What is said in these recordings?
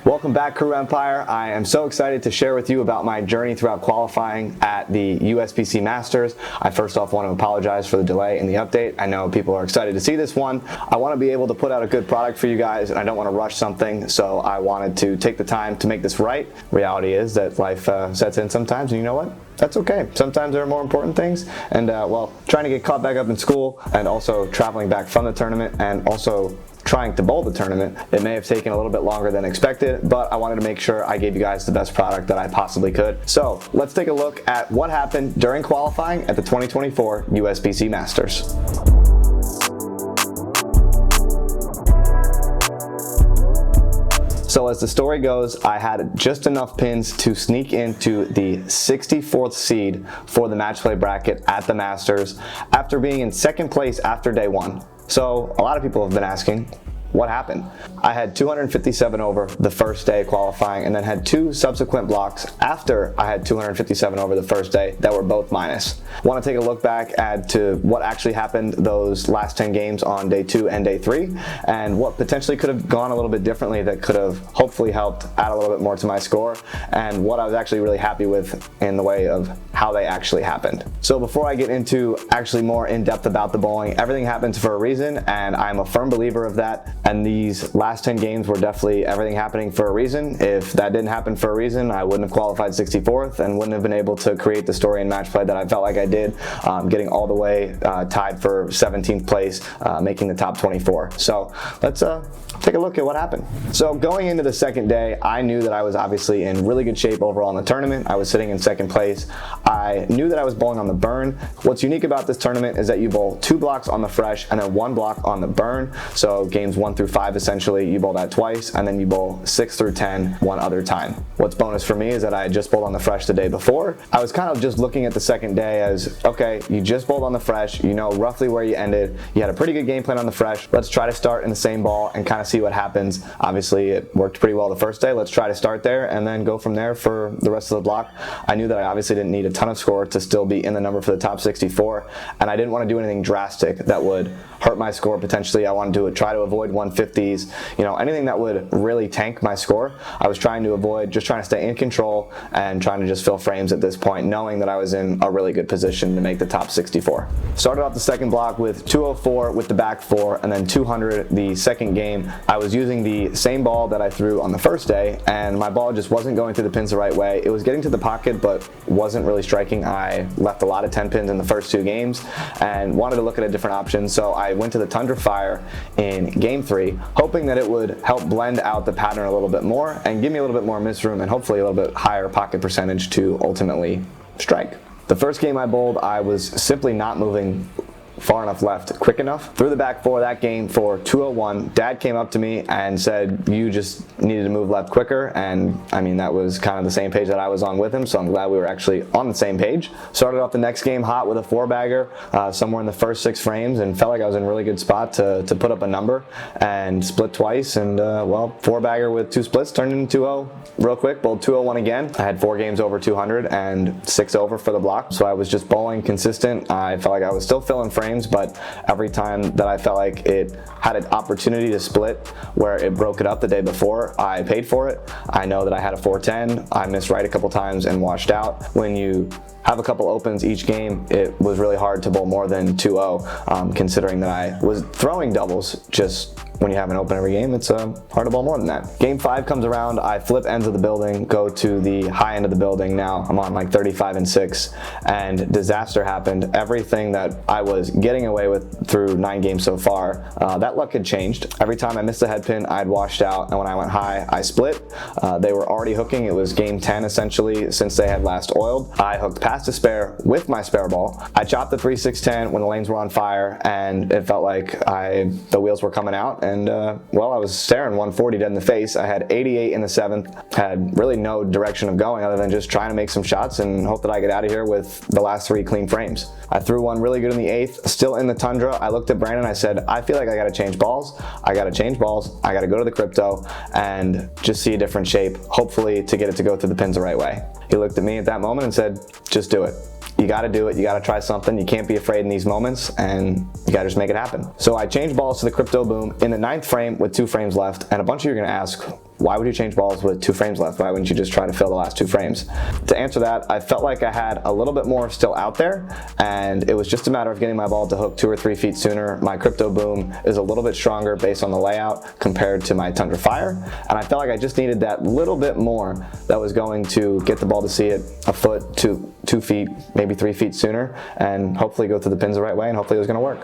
Welcome back, Crew Empire. I am so excited to share with you about my journey throughout qualifying at the USBC Masters. I first off want to apologize for the delay in the update. I know people are excited to see this one. I want to be able to put out a good product for you guys, and I don't want to rush something, so I wanted to take the time to make this right. Reality is that life sets in sometimes, and you know what? That's okay. Sometimes there are more important things, and well, trying to get caught back up in school and also traveling back from the tournament and also trying to bowl the tournament, it may have taken a little bit longer than expected, but I wanted to make sure I gave you guys the best product that I possibly could. So let's take a look at what happened during qualifying at the 2024 USBC Masters. So as the story goes, I had just enough pins to sneak into the 64th seed for the match play bracket at the Masters after being in second place after day one. So a lot of people have been asking, what happened? I had 257 over the first day qualifying and then had two subsequent blocks after I had 257 over the first day that were both minus. Want to take a look back to what actually happened those last 10 games on day 2 and day 3 and what potentially could have gone a little bit differently that could have hopefully helped add a little bit more to my score, and what I was actually really happy with in the way of how they actually happened. So before I get into actually more in depth about the bowling, everything happens for a reason, and I'm a firm believer of that. And these last 10 games were definitely everything happening for a reason. If that didn't happen for a reason, I wouldn't have qualified 64th and wouldn't have been able to create the story in match play that I felt like I did, getting all the way tied for 17th place, making the top 24. So let's take a look at what happened. So going into the second day, I knew that I was obviously in really good shape overall in the tournament. I was sitting in second place. I knew that I was bowling on the burn. What's unique about this tournament is that you bowl 2 blocks on the fresh and then 1 block on the burn. So games 1 through 5 essentially, you bowl that twice, and then you bowl 6 through 10 one other time. What's bonus for me is that I had just bowled on the fresh the day before. I was kind of just looking at the second day as, okay, you just bowled on the fresh, you know roughly where you ended, you had a pretty good game plan on the fresh, let's try to start in the same ball and kind of see what happens. Obviously it worked pretty well the first day, let's try to start there and then go from there for the rest of the block. I knew that I obviously didn't need a ton of score to still be in the number for the top 64, and I didn't want to do anything drastic that would hurt my score potentially. I wanted to try to avoid 150s, you know, anything that would really tank my score. I was trying to avoid, just trying to stay in control and trying to just fill frames at this point, knowing that I was in a really good position to make the top 64. Started off the second block with 204 with the back 4 and then 200 the second game. I was using the same ball that I threw on the first day, and my ball just wasn't going through the pins the right way. It was getting to the pocket but wasn't really striking. I left a lot of 10 pins in the first 2 games and wanted to look at a different option, so I went to the Tundra Fire in game 3, hoping that it would help blend out the pattern a little bit more and give me a little bit more miss room and hopefully a little bit higher pocket percentage to ultimately strike. The first game I bowled, I was simply not moving far enough left quick enough. Threw the back 4 that game for 201. Dad came up to me and said, you just needed to move left quicker, and I mean that was kind of the same page that I was on with him, so I'm glad we were actually on the same page. Started off the next game hot with a 4-bagger somewhere in the first 6 frames and felt like I was in a really good spot to put up a number and split twice, and well, 4-bagger with 2 splits turned into 2-0 real quick. Bowled 201 again. I had 4 games over 200 and 6 over for the block, so I was just bowling consistent. I felt like I was still filling frames, but every time that I felt like it had an opportunity to split where it broke it up the day before, I paid for it. I know that I had a 410. I missed right a couple times and washed out. When you have a couple opens each game, it was really hard to bowl more than 2-0, considering that I was throwing doubles. Just when you have an open every game, it's hard to bowl more than that. Game 5 comes around, I flip ends of the building, go to the high end of the building. Now I'm on like 35 and 6, and disaster happened. Everything that I was getting away with through 9 games so far, that luck had changed. Every time I missed a head pin, I'd washed out, and when I went high, I split. They were already hooking. It was game 10 essentially since they had last oiled. I hooked past a spare with my spare ball. I chopped the 3-6-10 when the lanes were on fire, and it felt like the wheels were coming out, and well, I was staring 140 dead in the face. I had 88 in the 7th, had really no direction of going other than just trying to make some shots and hope that I get out of here with the last 3 clean frames. I threw one really good in the 8th, still in the Tundra. I looked at Brandon, I said, I feel like I gotta change balls. I gotta change balls. I gotta go to the crypto and just see a different shape, hopefully to get it to go through the pins the right way. He looked at me at that moment and said, just do it. You got to do it. You got to try something. You can't be afraid in these moments, and you got to just make it happen. So I changed balls to the crypto boom in the 9th frame with 2 frames left, and a bunch of you are going to ask, why would you change balls with 2 frames left? Why wouldn't you just try to fill the last 2 frames? To answer that, I felt like I had a little bit more still out there, and it was just a matter of getting my ball to hook 2 or 3 feet sooner. My Crypto Boom is a little bit stronger based on the layout compared to my Tundra Fire, and I felt like I just needed that little bit more that was going to get the ball to see it a foot to 2 feet, maybe 3 feet sooner, and hopefully go through the pins the right way, and hopefully it was going to work.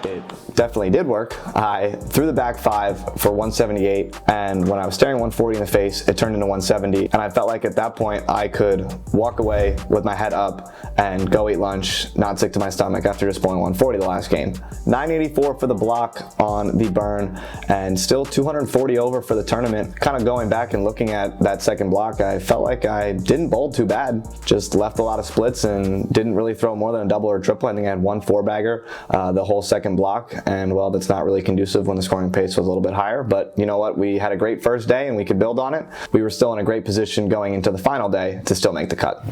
It definitely did work. I threw the back 5 for 178, and when I was staring 140 in the face, it turned into 170, and I felt like at that point I could walk away with my head up and go eat lunch, not sick to my stomach after just bowling 140 the last game. 984 for the block on the burn, and still 240 over for the tournament. Kind of going back and looking at that second block, I felt like I didn't bowl too bad, just left a lot of splits and didn't really throw more than a double or a triple. I think I had 1 4-bagger the whole second block, and well, that's not really conducive when the scoring pace was a little bit higher, but you know what, we had a great first day and we could build on it. We were still in a great position going into the final day to still make the cut.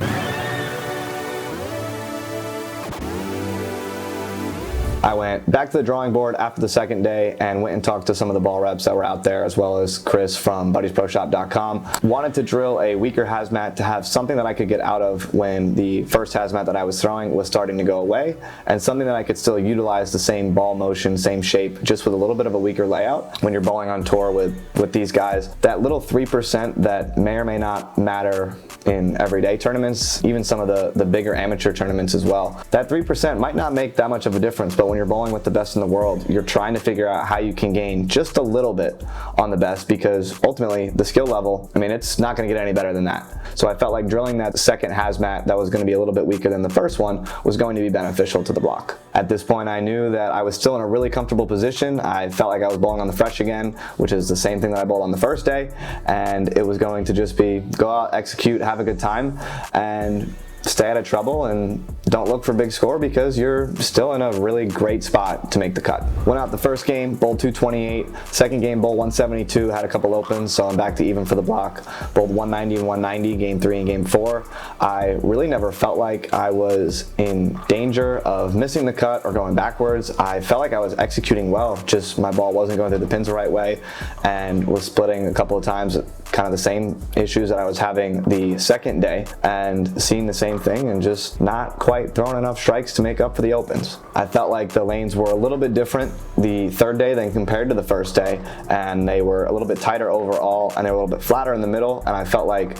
I went back to the drawing board after the second day and went and talked to some of the ball reps that were out there, as well as Chris from buddiesproshop.com. Wanted to drill a weaker hazmat to have something that I could get out of when the first hazmat that I was throwing was starting to go away, and something that I could still utilize the same ball motion, same shape, just with a little bit of a weaker layout. When you're bowling on tour with these guys, that little 3% that may or may not matter in everyday tournaments, even some of the bigger amateur tournaments as well, that 3% might not make that much of a difference, but when you're bowling with the best in the world, you're trying to figure out how you can gain just a little bit on the best, because ultimately the skill level, I mean, it's not going to get any better than that. So I felt like drilling that second hazmat that was going to be a little bit weaker than the first one was going to be beneficial to the block. At this point, I knew that I was still in a really comfortable position. I felt like I was bowling on the fresh again, which is the same thing that I bowled on the first day, and it was going to just be go out, execute, have a good time, and stay out of trouble and don't look for big score, because you're still in a really great spot to make the cut. Went out the first game, bowled 228. Second game, bowled 172, had a couple opens, so I'm back to even for the block. Bowled 190 and 190, game 3 and game 4. I really never felt like I was in danger of missing the cut or going backwards. I felt like I was executing well, just my ball wasn't going through the pins the right way and was splitting a couple of times, kind of the same issues that I was having the second day, and seeing the same thing and just not quite throwing enough strikes to make up for the opens. I felt like the lanes were a little bit different the third day than compared to the first day, and they were a little bit tighter overall, and they were a little bit flatter in the middle, and I felt like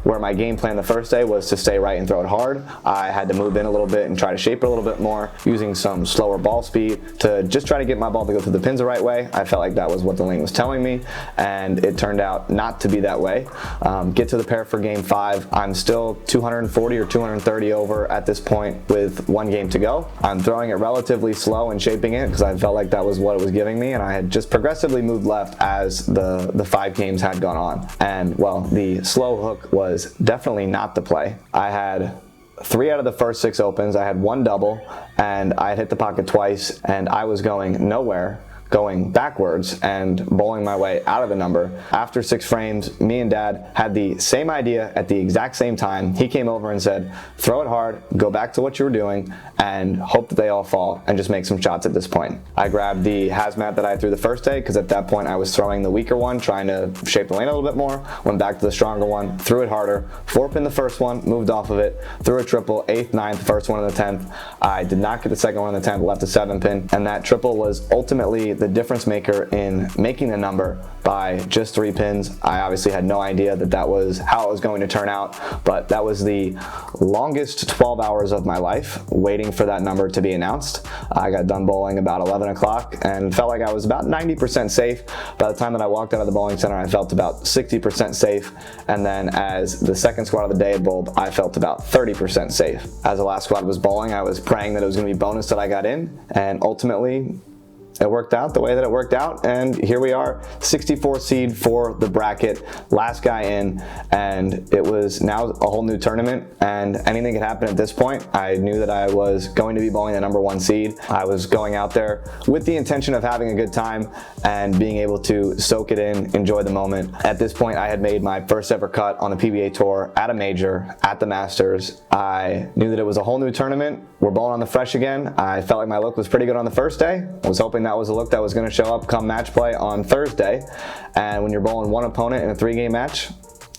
where my game plan the first day was to stay right and throw it hard, I had to move in a little bit and try to shape it a little bit more, using some slower ball speed to just try to get my ball to go through the pins the right way. I felt like that was what the lane was telling me, and it turned out not to be that way. Get to the pair for game 5. I'm still 240 or 230 over at this point with 1 game to go. I'm throwing it relatively slow and shaping it because I felt like that was what it was giving me, and I had just progressively moved left as the 5 games had gone on. And well, the slow hook was definitely not the play. I had 3 out of the first 6 opens. I had 1 double, and I had hit the pocket twice, and I was going nowhere, going backwards and bowling my way out of the number. After 6 frames, me and Dad had the same idea at the exact same time. He came over and said, throw it hard, go back to what you were doing, and hope that they all fall, and just make some shots at this point. I grabbed the hazmat that I threw the first day, because at that point I was throwing the weaker one, trying to shape the lane a little bit more, went back to the stronger one, threw it harder, 4-pin the first one, moved off of it, threw a triple, 8th, 9th, first one in the 10th. I did not get the second one in the 10th, left a 7-pin, and that triple was ultimately the difference maker in making the number by just 3 pins. I obviously had no idea that that was how it was going to turn out, but that was the longest 12 hours of my life waiting for that number to be announced. I got done bowling about 11 o'clock and felt like I was about 90% safe. By the time that I walked out of the bowling center, I felt about 60% safe, and then as the second squad of the day had bowled, I felt about 30% safe. As the last squad was bowling, I was praying that it was going to be bonus that I got in, and ultimately it worked out the way that it worked out, and here we are, 64 seed for the bracket, last guy in, and it was now a whole new tournament, and anything could happen at this point. I knew that I was going to be bowling the number 1 seed. I was going out there with the intention of having a good time and being able to soak it in, enjoy the moment. At this point, I had made my first ever cut on the PBA Tour at a major, at the Masters. I knew that it was a whole new tournament. We're bowling on the fresh again. I felt like my look was pretty good on the first day. I was hoping that was a look that was going to show up come match play on Thursday. And when you're bowling one opponent in a 3-game match,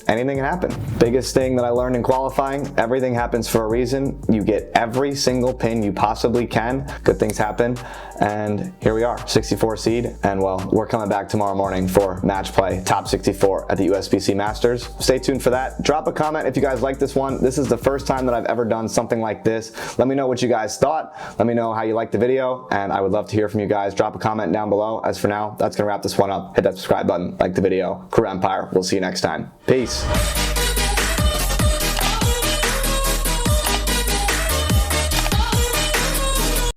anything can happen. Biggest thing that I learned in qualifying, everything happens for a reason. You get every single pin you possibly can. Good things happen. And here we are, 64 seed. And well, we're coming back tomorrow morning for match play, top 64 at the USBC Masters. Stay tuned for that. Drop a comment if you guys like this one. This is the first time that I've ever done something like this. Let me know what you guys thought. Let me know how you liked the video. And I would love to hear from you guys. Drop a comment down below. As for now, that's gonna wrap this one up. Hit that subscribe button, like the video. Crew Empire, we'll see you next time. Peace.